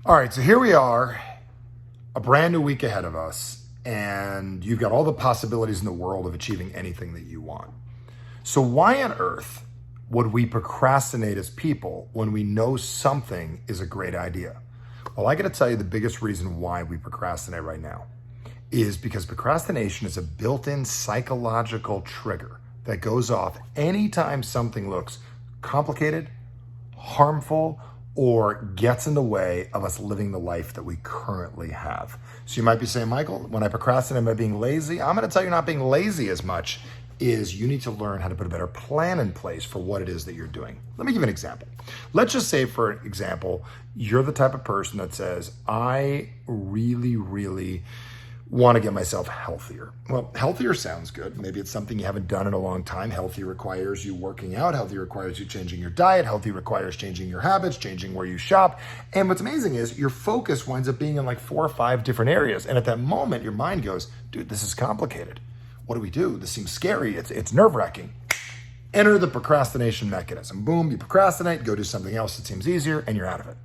All right, so here we are, a brand new week ahead of us, and you've got all the possibilities in the world of achieving anything that you want. So why on earth would we procrastinate as people when we know something is a great idea? Well, I got to tell you the biggest reason why we procrastinate right now is because procrastination is a built-in psychological trigger that goes off anytime something looks complicated, harmful, or gets in the way of us living the life that we currently have. So you might be saying, Michael, when I procrastinate by being lazy, I'm gonna tell you not being lazy as much is you need to learn how to put a better plan in place for what it is that you're doing. Let me give you an example. Let's just say, for example, you're the type of person that says, I really want to get myself healthier. Well, healthier sounds good. Maybe it's something you haven't done in a long time. Healthy requires you working out. Healthy requires you changing your diet. Healthy requires changing your habits, changing where you shop. And what's amazing is your focus winds up being in like 4 or 5 different areas. And at that moment, your mind goes, dude, this is complicated. What do we do? This seems scary. It's nerve-wracking. Enter the procrastination mechanism. Boom, you procrastinate, go do something else that seems easier, and you're out of it.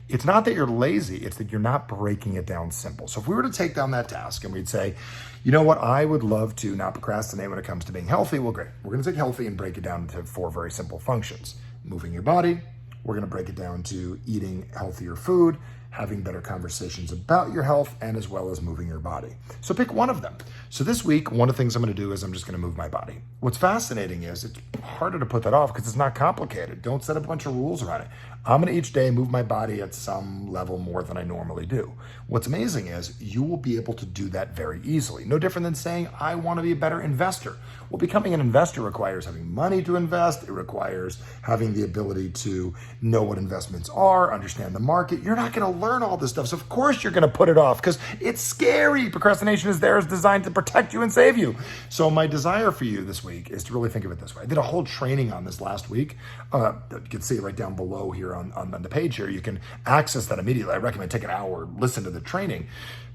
It's not that you're lazy, it's that you're not breaking it down simple. So if we were to take down that task and we'd say, you know what, I would love to not procrastinate when it comes to being healthy. Well, great. We're gonna take healthy and break it down into 4 very simple functions. Moving your body, we're gonna break it down to eating healthier food, having better conversations about your health, and as well as moving your body. So pick one of them. So this week, one of the things I'm gonna do is I'm just gonna move my body. What's fascinating is it's harder to put that off because it's not complicated. Don't set a bunch of rules around it. I'm gonna each day move my body at some level more than I normally do. What's amazing is you will be able to do that very easily. No different than saying, I wanna be a better investor. Well, becoming an investor requires having money to invest. It requires having the ability to know what investments are, understand the market. You're not gonna learn all this stuff. So of course you're gonna put it off because it's scary. Procrastination is there, is designed to protect you and save you. So my desire for you this week is to really think of it this way. I did a whole training on this last week. You can see it right down below here on the page here. You can access that immediately. I recommend take an hour, listen to the training.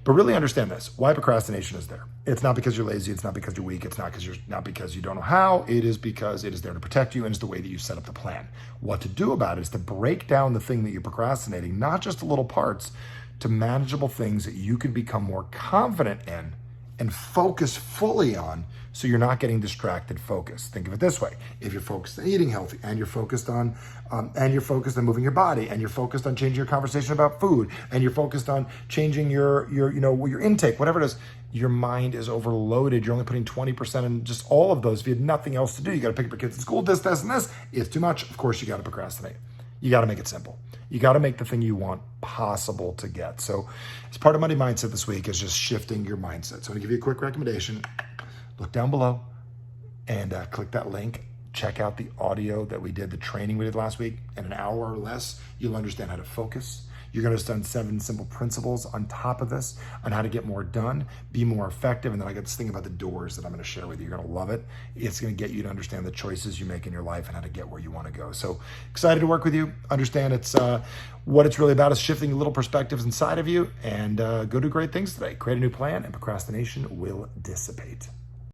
But really understand this, why procrastination is there. It's not because you're lazy, it's not because you're weak, it's not because you don't know how, it is because it is there to protect you and it's the way that you set up the plan. What to do about it is to break down the thing that you're procrastinating, not just to little parts, to manageable things that you can become more confident in and focus fully on so you're not getting distracted focus. Think of it this way. If you're focused on eating healthy and you're focused on moving your body and you're focused on changing your conversation about food and you're focused on changing your intake, whatever it is, your mind is overloaded. You're only putting 20% in just all of those. If you had nothing else to do, you got to pick up your kids at school, this, and this. It's too much. Of course, you got to procrastinate. You got to make it simple. You got to make the thing you want possible to get. So as part of Money Mindset this week is just shifting your mindset. So I'm going to give you a quick recommendation. Look down below and click that link. Check out the audio that we did, the training we did last week. In an hour or less, you'll understand how to focus. You're going to understand 7 simple principles on top of this on how to get more done, be more effective. And then I got this thing about the doors that I'm going to share with you. You're going to love it. It's going to get you to understand the choices you make in your life and how to get where you want to go. So excited to work with you. Understand it's what it's really about is shifting little perspectives inside of you and go do great things today. Create a new plan and procrastination will dissipate.